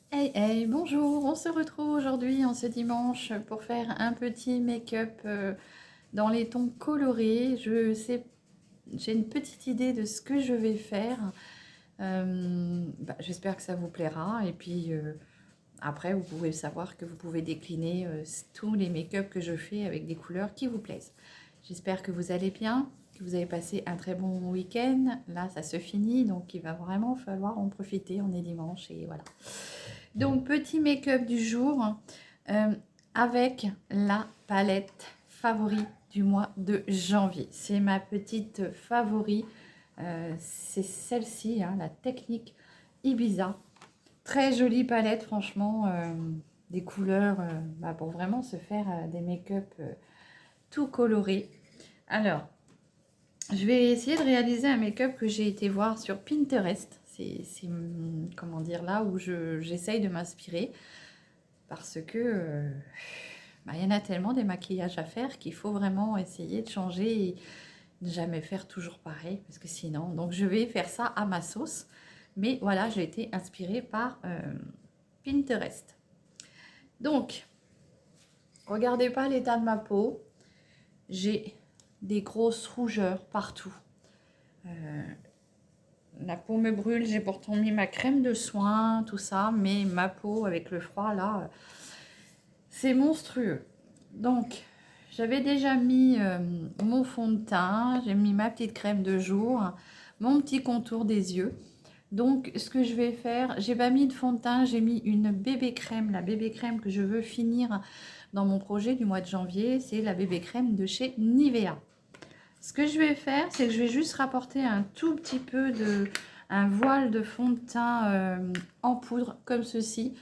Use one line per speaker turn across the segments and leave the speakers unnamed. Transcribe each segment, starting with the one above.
Hey hey, bonjour, on se retrouve aujourd'hui en ce dimanche pour faire un petit make-up dans les tons colorés. J'ai une petite idée de ce que je vais faire. J'espère que ça vous plaira. Et puis après, vous pouvez savoir que vous pouvez décliner tous les make-up que je fais avec des couleurs qui vous plaisent. J'espère que vous allez bien, que vous avez passé un très bon week-end. Là, ça se finit, donc il va vraiment falloir en profiter. On est dimanche et voilà. Donc, petit make-up du jour euh, avec la palette favorite du mois de janvier. C'est ma petite favorite. C'est celle-ci, hein, la technique Ibiza. Très jolie palette, franchement. Des couleurs pour vraiment se faire des make-up tout colorés. Alors, je vais essayer de réaliser un make-up que j'ai été voir sur Pinterest. C'est comment dire, là où j'essaye de m'inspirer. Parce que il y en a tellement des maquillages à faire qu'il faut vraiment essayer de changer et ne jamais faire toujours pareil. Parce que sinon, donc je vais faire ça à ma sauce. Mais voilà, j'ai été inspirée par Pinterest. Donc, regardez pas l'état de ma peau. J'ai des grosses rougeurs partout. La peau me brûle, j'ai pourtant mis ma crème de soin, tout ça, mais ma peau avec le froid là, c'est monstrueux. Donc, j'avais déjà mis mon fond de teint, j'ai mis ma petite crème de jour, mon petit contour des yeux. Donc, ce que je vais faire, j'ai pas mis de fond de teint, j'ai mis une bébé crème, la bébé crème que je veux finir dans mon projet du mois de janvier, c'est la bébé crème de chez Nivea. Ce que je vais faire, c'est que je vais juste rapporter un tout petit peu un voile de fond de teint en poudre, comme ceci.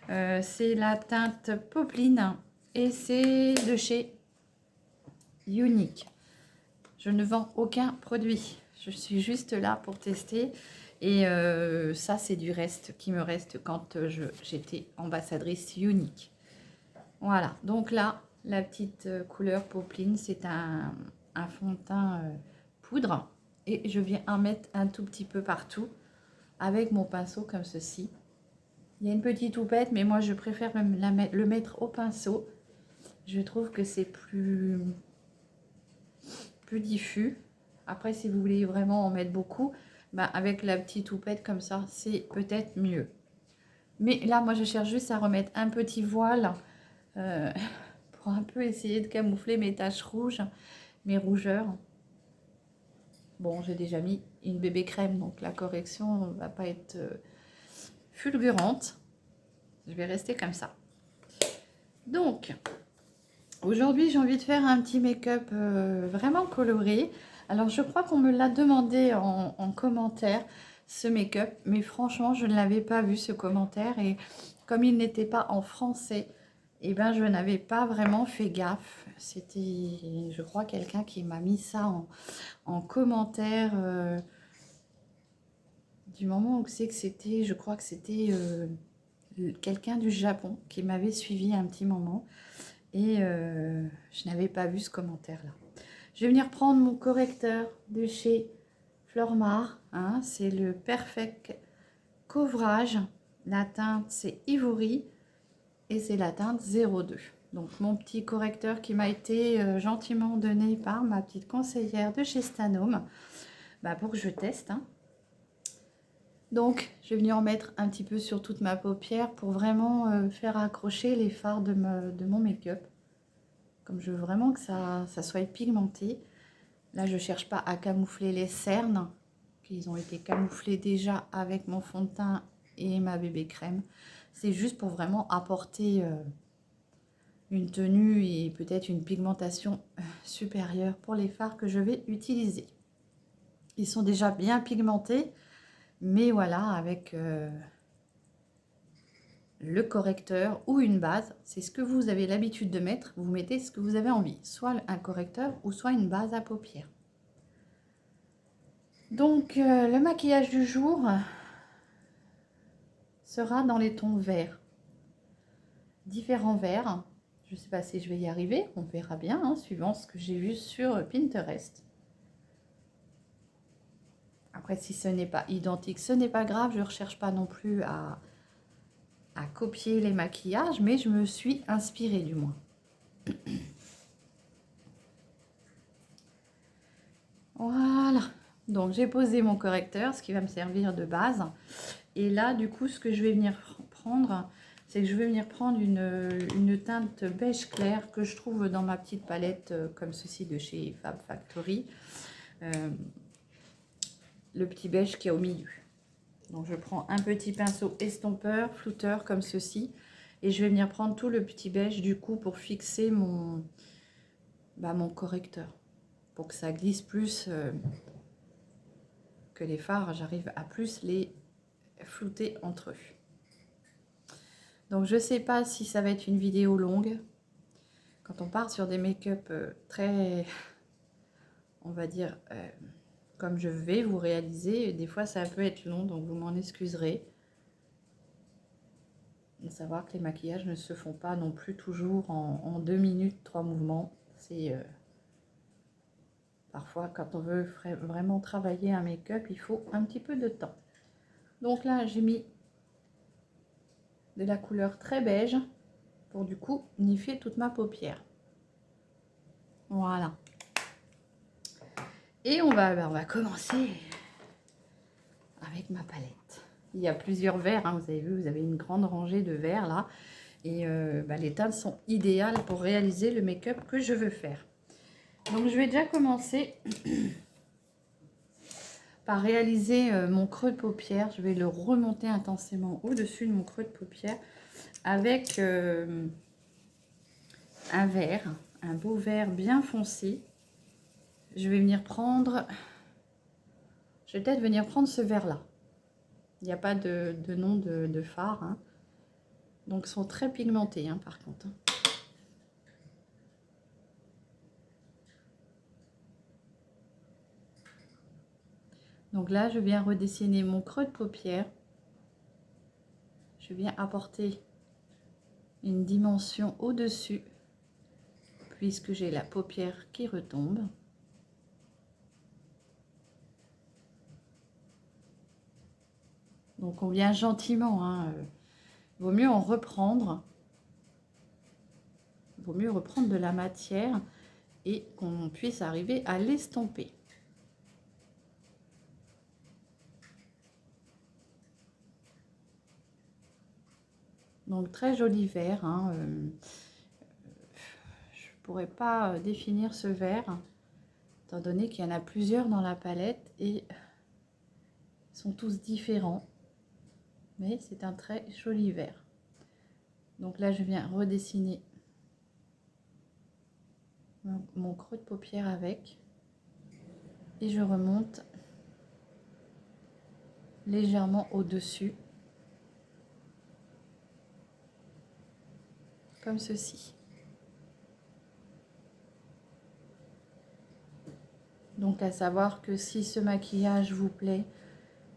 C'est la teinte Popeline et c'est de chez Unique. Je ne vends aucun produit. Je suis juste là pour tester. Et ça, c'est du reste qui me reste quand j'étais ambassadrice Unique. Voilà. Donc là, la petite couleur Popeline, c'est un fond de teint poudre. Et je viens en mettre un tout petit peu partout avec mon pinceau comme ceci. Il y a une petite houppette, mais moi, je préfère le mettre au pinceau. Je trouve que c'est plus diffus. Après, si vous voulez vraiment en mettre beaucoup, avec la petite houppette comme ça, c'est peut-être mieux. Mais là, moi, je cherche juste à remettre un petit voile euh, pour un peu essayer de camoufler mes taches rouges, mes rougeurs. Bon, j'ai déjà mis une bébé crème, donc la correction ne va pas être fulgurante. Je vais rester comme ça. Donc, aujourd'hui, j'ai envie de faire un petit make-up vraiment coloré. Alors, je crois qu'on me l'a demandé en commentaire, ce make-up. Mais franchement, je ne l'avais pas vu, ce commentaire. Et comme il n'était pas en français, eh ben, je n'avais pas vraiment fait gaffe. C'était, je crois, quelqu'un qui m'a mis ça en commentaire. Du moment où c'est que c'était, je crois que c'était quelqu'un du Japon qui m'avait suivi un petit moment. Et je n'avais pas vu ce commentaire-là. Je vais venir prendre mon correcteur de chez Flormar. Hein, c'est le Perfect Coverage. La teinte, c'est Ivory. Et c'est la teinte 02. Donc mon petit correcteur qui m'a été gentiment donné par ma petite conseillère de chez Stanome. Pour que je teste. Hein. Donc je vais venir en mettre un petit peu sur toute ma paupière pour vraiment faire accrocher les fards de mon make-up. Comme je veux vraiment que ça soit pigmenté. Là, je ne cherche pas à camoufler les cernes, qu'ils ont été camouflés déjà avec mon fond de teint et ma bébé crème. C'est juste pour vraiment apporter une tenue et peut-être une pigmentation supérieure pour les fards que je vais utiliser. Ils sont déjà bien pigmentés, mais voilà, avec le correcteur ou une base, c'est ce que vous avez l'habitude de mettre, vous mettez ce que vous avez envie, soit un correcteur ou soit une base à paupières. Donc le maquillage du jour sera dans les tons verts, différents verts. Je ne sais pas si je vais y arriver, on verra bien, hein, suivant ce que j'ai vu sur Pinterest. Après, si ce n'est pas identique, ce n'est pas grave, je ne recherche pas non plus à copier les maquillages, mais je me suis inspirée du moins. Voilà, donc j'ai posé mon correcteur, ce qui va me servir de base. Et là, du coup, ce que je vais venir prendre, c'est que je vais venir prendre une teinte beige clair que je trouve dans ma petite palette comme ceci de chez Fab Factory. Le petit beige qui est au milieu. Donc je prends un petit pinceau estompeur, flouteur comme ceci. Et je vais venir prendre tout le petit beige du coup pour fixer mon correcteur. Pour que ça glisse plus que les fards, j'arrive à plus les flouter entre eux. Donc je sais pas si ça va être une vidéo longue. Quand on part sur des make-up très, on va dire, comme je vais vous réaliser, des fois ça peut être long, donc vous m'en excuserez. De savoir que les maquillages ne se font pas non plus toujours en 2 minutes, 3 mouvements. C'est parfois quand on veut vraiment travailler un make-up, il faut un petit peu de temps. Donc là, j'ai mis de la couleur très beige pour du coup unifier toute ma paupière. Voilà. Et on va commencer avec ma palette. Il y a plusieurs verres, hein, vous avez vu, vous avez une grande rangée de verres là. Et les teintes sont idéales pour réaliser le make-up que je veux faire. Donc je vais déjà commencer par réaliser mon creux de paupière. Je vais le remonter intensément au-dessus de mon creux de paupière avec un vert, un beau vert bien foncé. Je vais venir prendre, je vais peut-être venir prendre ce vert là. Il n'y a pas de nom de fard, hein. Donc ils sont très pigmentés hein, par contre. Donc là, je viens redessiner mon creux de paupière. Je viens apporter une dimension au-dessus, puisque j'ai la paupière qui retombe. Donc on vient gentiment, hein. Vaut mieux en reprendre. Vaut mieux reprendre de la matière et qu'on puisse arriver à l'estomper. Donc très joli vert, hein. Je ne pourrais pas définir ce vert, étant donné qu'il y en a plusieurs dans la palette et ils sont tous différents. Mais c'est un très joli vert. Donc là, je viens redessiner mon creux de paupière avec. Et je remonte légèrement au-dessus. Comme ceci. Donc à savoir que si ce maquillage vous plaît,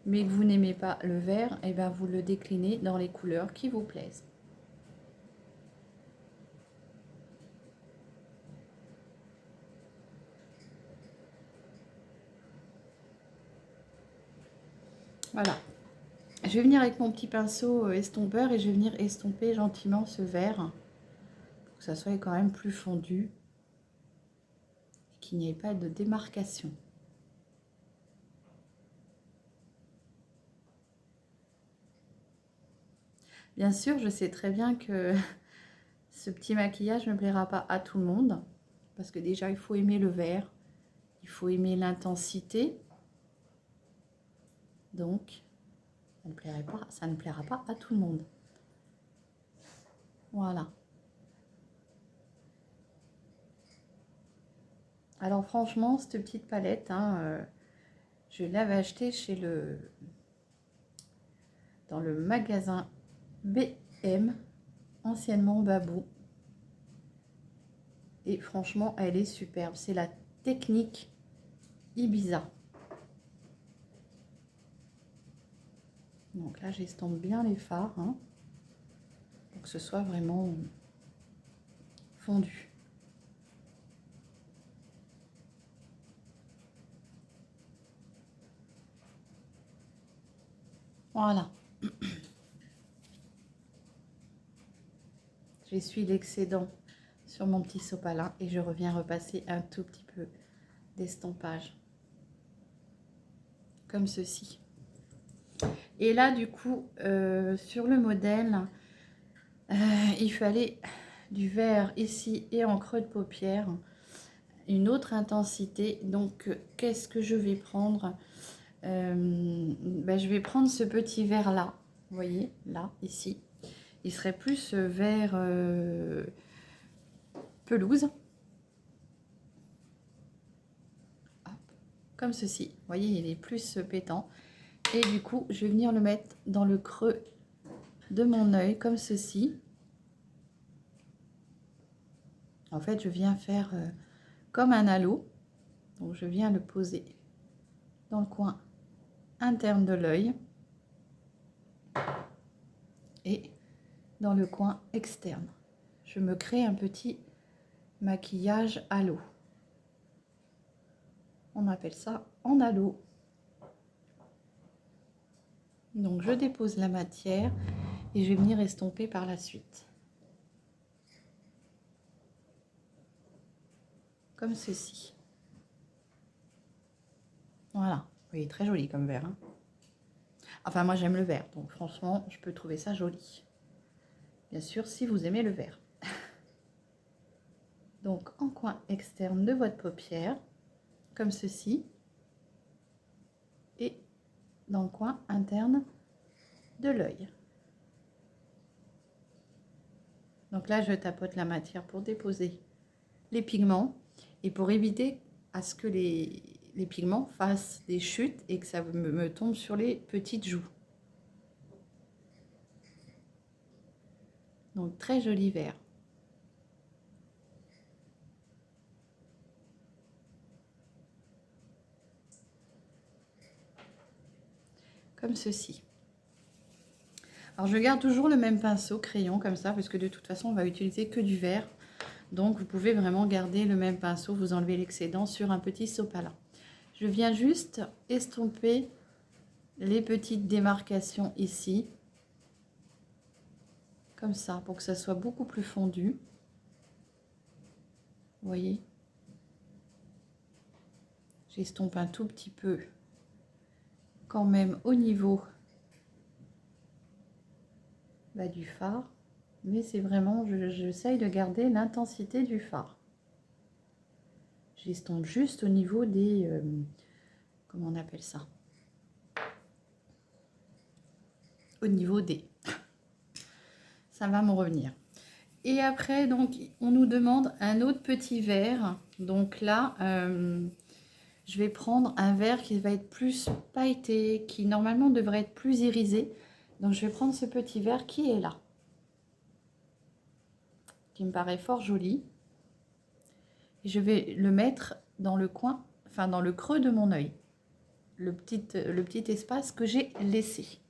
mais que vous n'aimez pas le vert, et bien vous le déclinez dans les couleurs qui vous plaisent. Voilà. Je vais venir avec mon petit pinceau estompeur et je vais venir estomper gentiment ce vert pour que ça soit quand même plus fondu, qu'il n'y ait pas de démarcation. Bien sûr, je sais très bien que ce petit maquillage ne plaira pas à tout le monde, parce que déjà, il faut aimer le vert, il faut aimer l'intensité. Donc, ça ne plaira pas à tout le monde. Voilà. Alors franchement, cette petite palette, hein, je l'avais achetée dans le magasin BM, anciennement Babou. Et franchement, elle est superbe. C'est la technique Ibiza. Donc là, j'estompe bien les fards, hein, pour que ce soit vraiment fondu. Voilà. j'essuie l'excédent sur mon petit sopalin et je reviens repasser un tout petit peu d'estampage. Comme ceci. Et là, du coup, sur le modèle, il fallait du vert ici et en creux de paupière. Une autre intensité. Donc, qu'est-ce que je vais prendre? Je vais prendre ce petit vert là. Vous voyez, là, ici. Il serait plus vert pelouse. Hop, comme ceci. Vous voyez, il est plus pétant. Et du coup, je vais venir le mettre dans le creux de mon œil, comme ceci. En fait, je viens faire comme un halo. Donc, je viens le poser dans le coin interne de l'œil et dans le coin externe. Je me crée un petit maquillage halo. On appelle ça en halo. Donc, je dépose la matière et je vais venir estomper par la suite. Comme ceci. Voilà. Vous voyez, très joli comme vert. Hein. Enfin, moi, j'aime le vert. Donc, franchement, je peux trouver ça joli. Bien sûr, si vous aimez le vert. Donc, en coin externe de votre paupière, comme ceci. Et dans le coin interne de l'œil. Donc là, je tapote la matière pour déposer les pigments et pour éviter à ce que les pigments fassent des chutes et que ça me tombe sur les petites joues. Donc très joli vert. Comme ceci. Alors je garde toujours le même pinceau crayon comme ça parce que de toute façon on va utiliser que du vert. Donc vous pouvez vraiment garder le même pinceau, vous enlevez l'excédent sur un petit sopalin. Je viens juste estomper les petites démarcations ici. Comme ça, pour que ça soit beaucoup plus fondu. Vous voyez? J'estompe un tout petit peu quand même au niveau du fard. Mais c'est vraiment, j'essaye de garder l'intensité du fard. J'estompe juste au niveau des... comment on appelle ça? Au niveau des... Ça va me revenir. Et après, donc, on nous demande un autre petit verre. Donc là, je vais prendre un verre qui va être plus pailleté, qui normalement devrait être plus irisé. Donc, je vais prendre ce petit verre qui est là. Qui me paraît fort joli. Et je vais le mettre dans le coin, enfin dans le creux de mon œil. Le petit espace que j'ai laissé.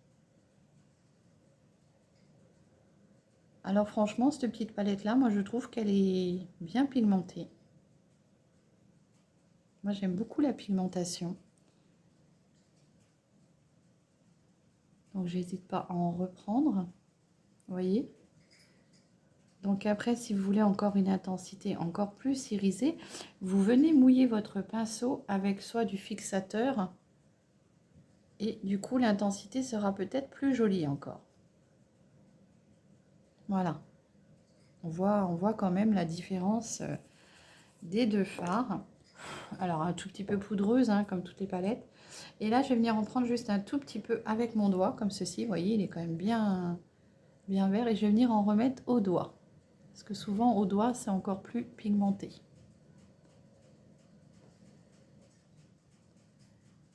Alors franchement, cette petite palette-là, moi je trouve qu'elle est bien pigmentée. Moi j'aime beaucoup la pigmentation. Donc j'hésite pas à en reprendre. Vous voyez? Donc après, si vous voulez encore une intensité encore plus irisée, vous venez mouiller votre pinceau avec soit du fixateur. Et du coup, l'intensité sera peut-être plus jolie encore. Voilà. On voit quand même la différence des deux fards. Alors, un tout petit peu poudreuse, hein, comme toutes les palettes. Et là, je vais venir en prendre juste un tout petit peu avec mon doigt, comme ceci. Vous voyez, il est quand même bien vert. Et je vais venir en remettre au doigt. Parce que souvent, au doigt, c'est encore plus pigmenté.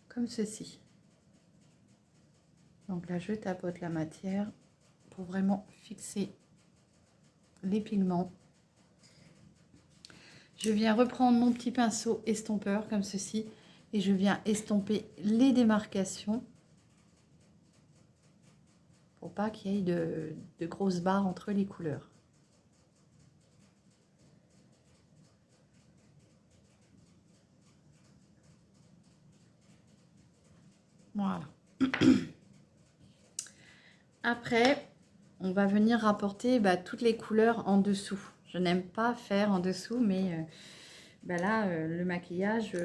Comme ceci. Donc là, je tapote la matière pour vraiment fixer les pigments. Je viens reprendre mon petit pinceau estompeur comme ceci et je viens estomper les démarcations pour pas qu'il y ait de grosses barres entre les couleurs. Voilà. Après, on va venir rapporter toutes les couleurs en dessous. Je n'aime pas faire en dessous, mais là, le maquillage,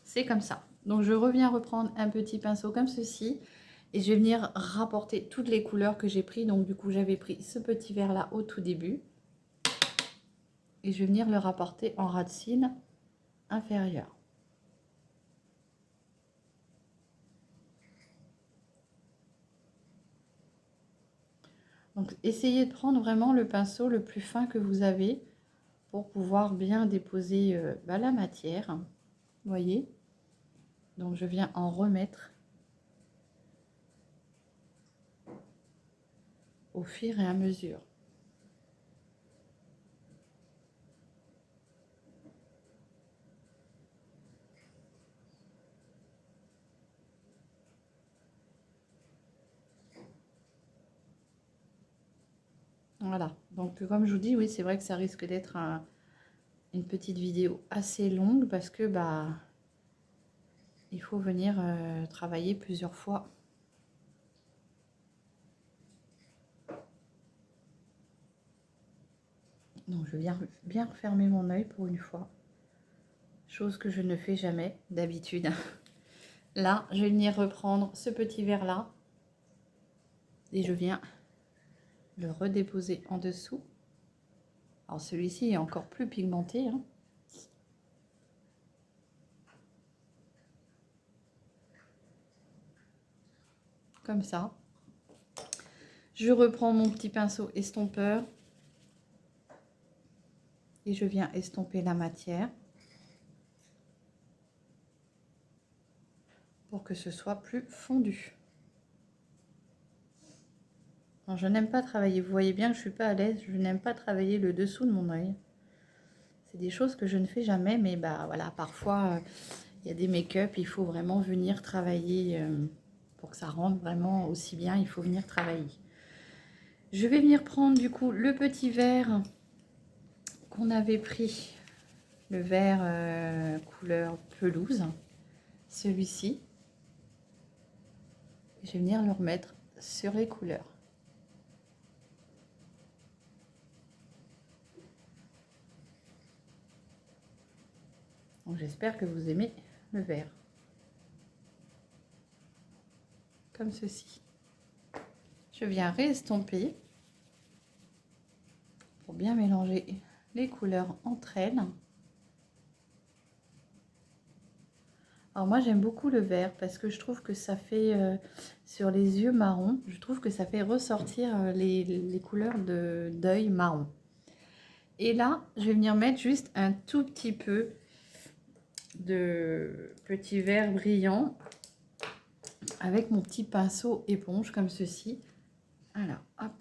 c'est comme ça. Donc, je reviens reprendre un petit pinceau comme ceci. Et je vais venir rapporter toutes les couleurs que j'ai pris. Donc, du coup, j'avais pris ce petit vert-là au tout début. Et je vais venir le rapporter en ras de cils inférieur. Donc, essayez de prendre vraiment le pinceau le plus fin que vous avez pour pouvoir bien déposer la matière. Vous voyez? Donc, je viens en remettre au fur et à mesure. Voilà, donc comme je vous dis, oui, c'est vrai que ça risque d'être une petite vidéo assez longue parce que il faut venir travailler plusieurs fois. Donc je viens bien refermer mon œil pour une fois, chose que je ne fais jamais d'habitude. Là, je vais venir reprendre ce petit verre là et je viens le redéposer en dessous. Alors celui-ci est encore plus pigmenté, hein. Comme ça. Je reprends mon petit pinceau estompeur et je viens estomper la matière pour que ce soit plus fondu. Alors, je n'aime pas travailler, vous voyez bien que je suis pas à l'aise, je n'aime pas travailler le dessous de mon œil. C'est des choses que je ne fais jamais, mais voilà, parfois il y a des make-up, il faut vraiment venir travailler pour que ça rentre vraiment aussi bien, il faut venir travailler. Je vais venir prendre du coup le petit verre qu'on avait pris, le vert couleur pelouse, celui-ci. Je vais venir le remettre sur les couleurs. Donc j'espère que vous aimez le vert. Comme ceci. Je viens réestomper pour bien mélanger les couleurs entre elles. Alors moi j'aime beaucoup le vert parce que je trouve que ça fait sur les yeux marrons, je trouve que ça fait ressortir les couleurs d'œil marron. Et là je vais venir mettre juste un tout petit peu de petit vert brillant avec mon petit pinceau éponge comme ceci. Alors hop,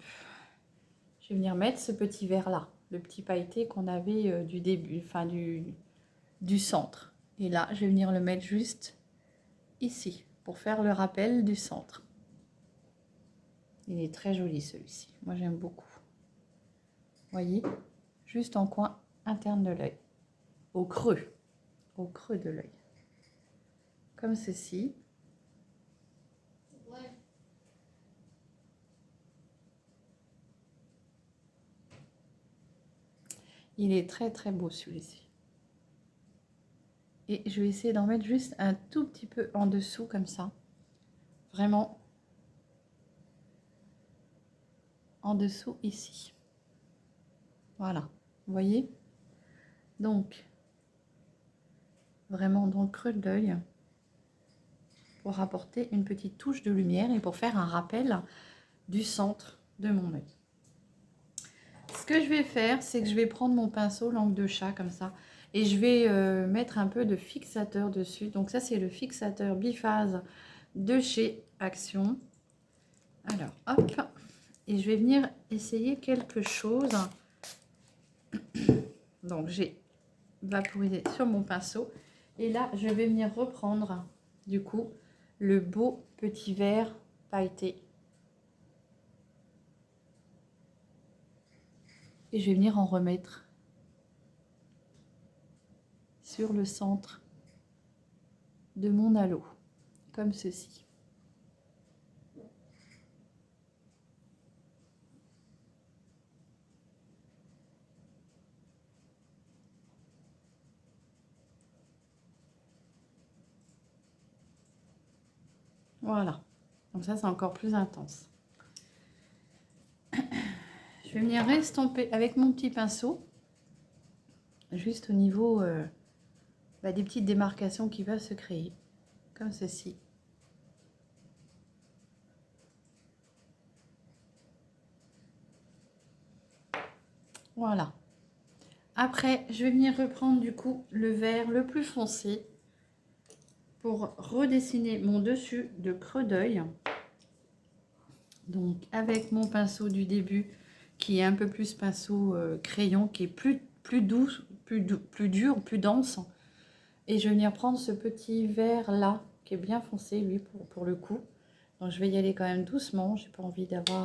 je vais venir mettre ce petit vert là, le petit pailleté qu'on avait du début, enfin du centre. Et là je vais venir le mettre juste ici pour faire le rappel du centre. Il est très joli celui-ci, moi j'aime beaucoup. Voyez, juste en coin interne de l'œil, au creux de l'œil, comme ceci. Ouais. Il est très très beau celui-ci. Et je vais essayer d'en mettre juste un tout petit peu en dessous comme ça, vraiment en dessous ici. Voilà, vous voyez, donc vraiment dans le creux de l'œil pour apporter une petite touche de lumière et pour faire un rappel du centre de mon œil. Ce que je vais faire, c'est que je vais prendre mon pinceau langue de chat comme ça et je vais mettre un peu de fixateur dessus. Donc ça c'est le fixateur biphase de chez Action. Alors hop, et je vais venir essayer quelque chose. Donc j'ai vaporisé sur mon pinceau et là je vais venir reprendre du coup le beau petit vert pailleté et je vais venir en remettre sur le centre de mon halo comme ceci. Voilà. Comme ça, c'est encore plus intense. Je vais venir estomper avec mon petit pinceau, juste au niveau des petites démarcations qui peuvent se créer, comme ceci. Voilà. Après, je vais venir reprendre du coup le vert le plus foncé pour redessiner mon dessus de creux d'œil. Donc avec mon pinceau du début qui est un peu plus pinceau crayon, qui est plus doux, plus dur, plus dense. Et je vais venir prendre ce petit vert là qui est bien foncé lui pour le coup. Donc je vais y aller quand même doucement, j'ai pas envie d'avoir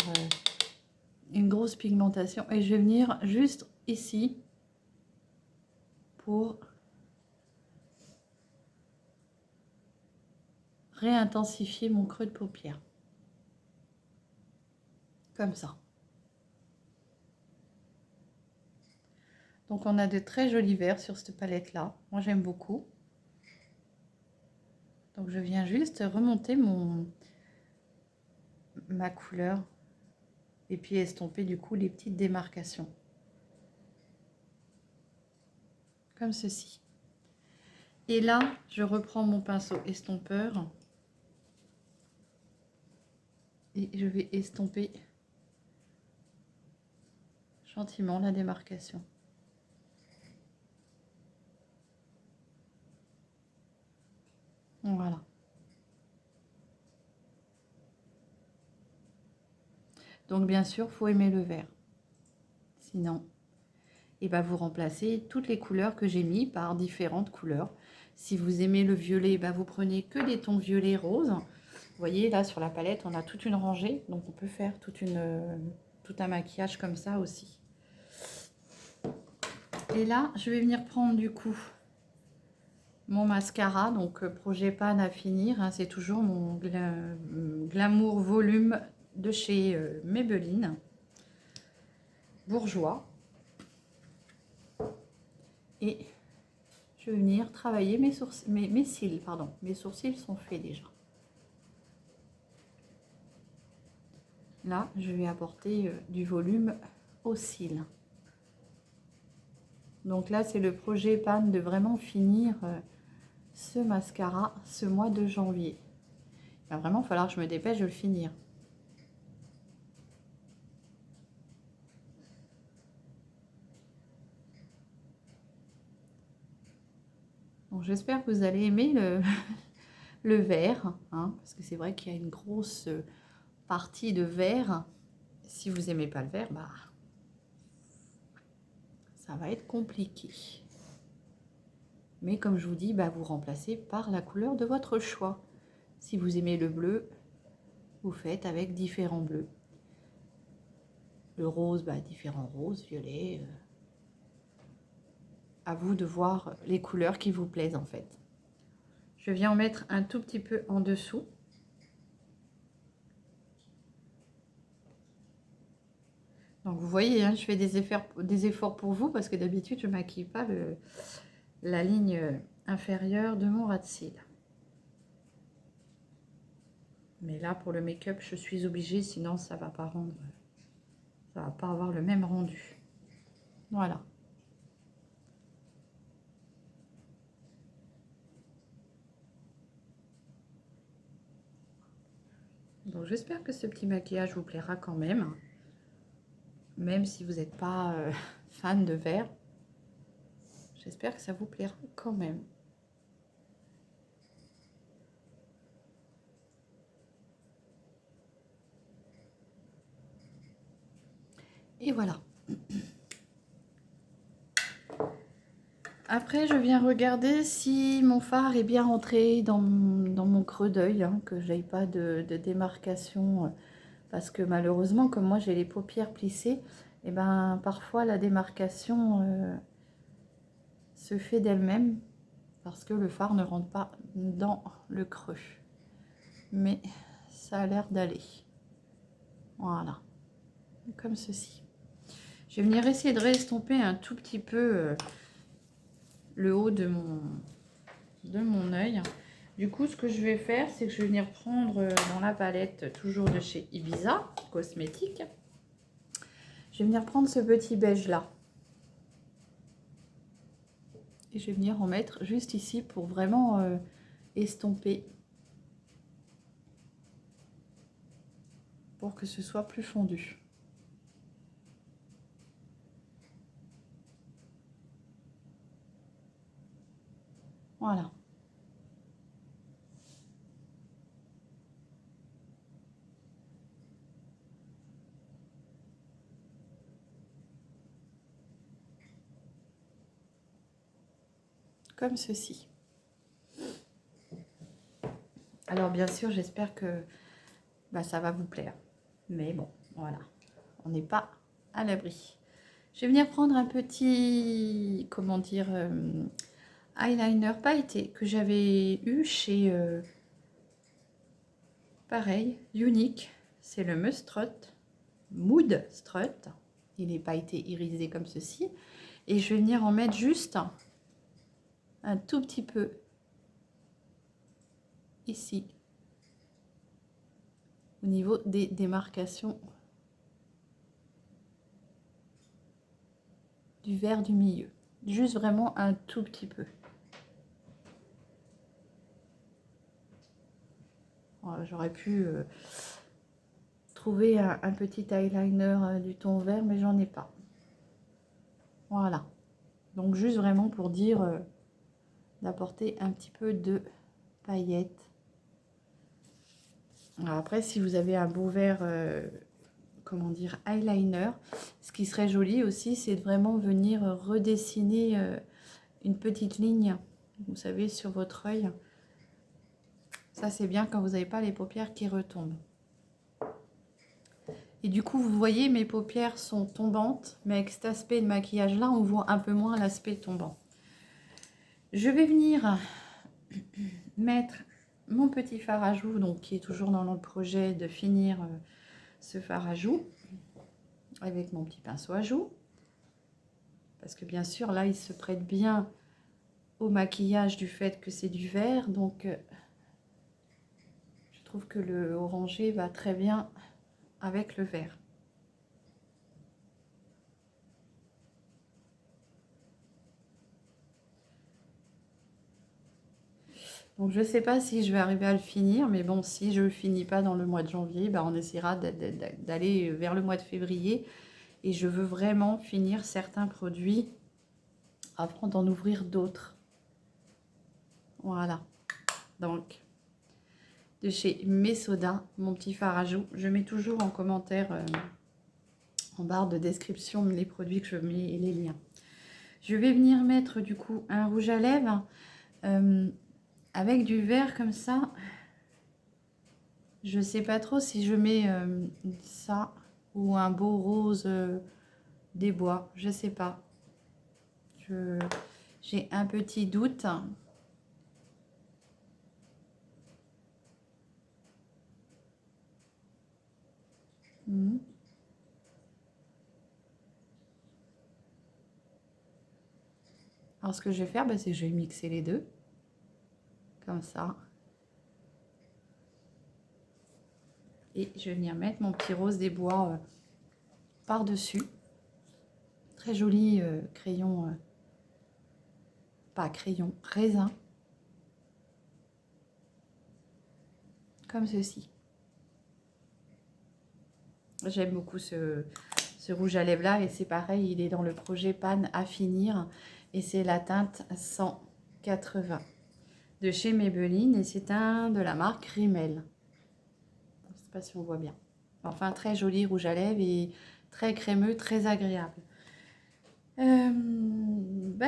une grosse pigmentation. Et je vais venir juste ici pour réintensifier mon creux de paupière. Comme ça. Donc on a de très jolis verts sur cette palette là. Moi j'aime beaucoup. Donc je viens juste remonter ma couleur et puis estomper du coup les petites démarcations. Comme ceci. Et là, je reprends mon pinceau estompeur et je vais estomper gentiment la démarcation. Voilà. Donc bien sûr, il faut aimer le vert. Sinon, vous remplacez toutes les couleurs que j'ai mis par différentes couleurs. Si vous aimez le violet, vous prenez que des tons violet rose. Vous voyez, là sur la palette, on a toute une rangée. Donc on peut faire tout un maquillage comme ça aussi. Et là, je vais venir prendre du coup mon mascara, donc Projet Pan à finir, hein, c'est toujours mon Glamour Volume de chez Maybelline, bourgeois. Et je vais venir travailler mes sourcils, mes cils, pardon. Mes sourcils sont faits déjà. Là, je vais apporter du volume aux cils. Donc là, c'est le projet Pan de vraiment finir ce mascara ce mois de janvier. Il va vraiment falloir que je me dépêche de le finir. Donc j'espère que vous allez aimer le vert, hein, parce que c'est vrai qu'il y a une grosse partie de vert. Si vous n'aimez pas le vert, ça va être compliqué. Mais comme je vous dis, vous remplacez par la couleur de votre choix. Si vous aimez le bleu, vous faites avec différents bleus. Le rose, différents roses, violet. À vous de voir les couleurs qui vous plaisent en fait. Je viens en mettre un tout petit peu en dessous. Donc vous voyez, hein, je fais des efforts pour vous parce que d'habitude je ne maquille pas la ligne inférieure de mon ras de cils. Mais là pour le make-up je suis obligée, sinon ça va pas avoir le même rendu. Voilà. Donc j'espère que ce petit maquillage vous plaira quand même. Même si vous n'êtes pas fan de vert. J'espère que ça vous plaira quand même. Et voilà. Après, je viens regarder si mon fard est bien rentré dans mon creux d'œil, hein, que je n'aie pas de démarcation. Parce que malheureusement, comme moi j'ai les paupières plissées, et parfois la démarcation se fait d'elle-même parce que le fard ne rentre pas dans le creux. Mais ça a l'air d'aller. Voilà. Comme ceci. Je vais venir essayer de réestomper un tout petit peu le haut de mon œil. Du coup, ce que je vais faire, c'est que je vais venir prendre dans la palette, toujours de chez Ibiza, cosmétique. Je vais venir prendre ce petit beige là. Et je vais venir en mettre juste ici pour vraiment estomper. Pour que ce soit plus fondu. Voilà. Comme ceci. Alors bien sûr, j'espère que ça va vous plaire. Mais bon, voilà. On n'est pas à l'abri. Je vais venir prendre un petit, comment dire, eyeliner pailleté que j'avais eu chez, pareil, Unique. C'est le Mood Strut. Il n'est pas été irisé comme ceci. Et je vais venir en mettre juste un tout petit peu ici. Au niveau des démarcations du vert du milieu. Juste vraiment un tout petit peu. J'aurais pu trouver un petit eyeliner du ton vert, mais j'en ai pas. Voilà. Donc juste vraiment pour dire d'apporter un petit peu de paillettes. Alors après, si vous avez un beau vert, comment dire, eyeliner, ce qui serait joli aussi, c'est de vraiment venir redessiner une petite ligne, vous savez, sur votre œil. Ça, c'est bien quand vous n'avez pas les paupières qui retombent. Et du coup, vous voyez, mes paupières sont tombantes, mais avec cet aspect de maquillage-là, on voit un peu moins l'aspect tombant. Je vais venir mettre mon petit fard à joues, donc qui est toujours dans le projet de finir ce fard à joues, avec mon petit pinceau à joues. Parce que bien sûr, là, il se prête bien au maquillage du fait que c'est du vert, donc je trouve que le orangé va très bien avec le vert. Donc je ne sais pas si je vais arriver à le finir, mais bon, si je ne le finis pas dans le mois de janvier, on essaiera d'aller vers le mois de février. Et je veux vraiment finir certains produits avant d'en ouvrir d'autres. Voilà. Donc, de chez Mesoda, mon petit fard à joues. Je mets toujours en commentaire, en barre de description, les produits que je mets et les liens. Je vais venir mettre du coup un rouge à lèvres avec du vert comme ça. Je ne sais pas trop si je mets ça ou un beau rose des bois. Je ne sais pas. J'ai un petit doute. Alors, ce que je vais faire, c'est que je vais mixer les deux. Comme ça. Et je vais venir mettre mon petit rose des bois par-dessus. Très joli crayon. Pas crayon, raisin. Comme ceci. J'aime beaucoup ce rouge à lèvres là. Et c'est pareil, il est dans le projet Pan à finir. Et c'est la teinte 180 de chez Maybelline. Et c'est un de la marque Rimmel. Je ne sais pas si on voit bien. Enfin, très joli rouge à lèvres et très crémeux, très agréable.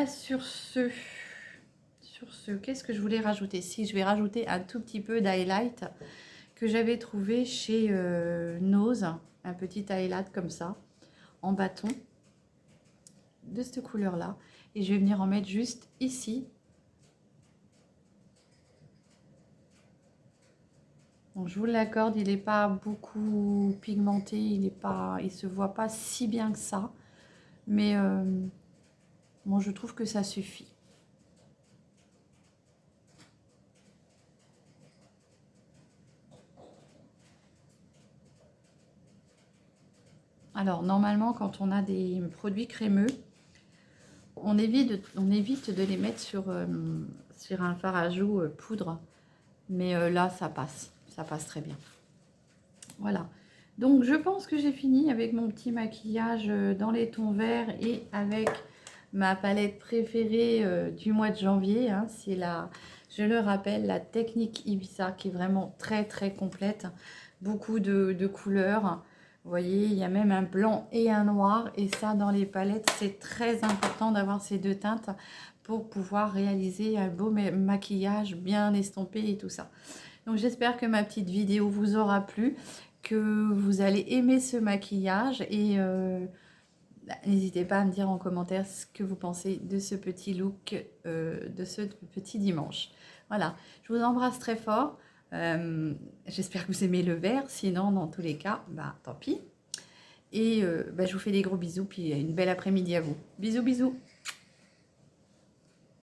Sur ce, qu'est-ce que je voulais rajouter? Si, je vais rajouter un tout petit peu d'highlight que j'avais trouvé chez Nose. Un petit highlight comme ça, en bâton, de cette couleur-là. Et je vais venir en mettre juste ici. Donc, je vous l'accorde, il n'est pas beaucoup pigmenté, il se voit pas si bien que ça. Mais bon, je trouve que ça suffit. Alors, normalement, quand on a des produits crémeux, on évite de les mettre sur un fard à joues poudre. Mais là, ça passe très bien. Voilà. Donc, je pense que j'ai fini avec mon petit maquillage dans les tons verts et avec ma palette préférée du mois de janvier. Hein. C'est je le rappelle, la technique Ibiza qui est vraiment très, très complète. Beaucoup de couleurs. Vous voyez, il y a même un blanc et un noir. Et ça, dans les palettes, c'est très important d'avoir ces deux teintes pour pouvoir réaliser un beau maquillage bien estompé et tout ça. Donc j'espère que ma petite vidéo vous aura plu, que vous allez aimer ce maquillage et n'hésitez pas à me dire en commentaire ce que vous pensez de ce petit look, de ce petit dimanche. Voilà, je vous embrasse très fort. J'espère que vous aimez le vert, sinon dans tous les cas, bah tant pis. Et je vous fais des gros bisous, puis une belle après-midi à vous. Bisous, bisous.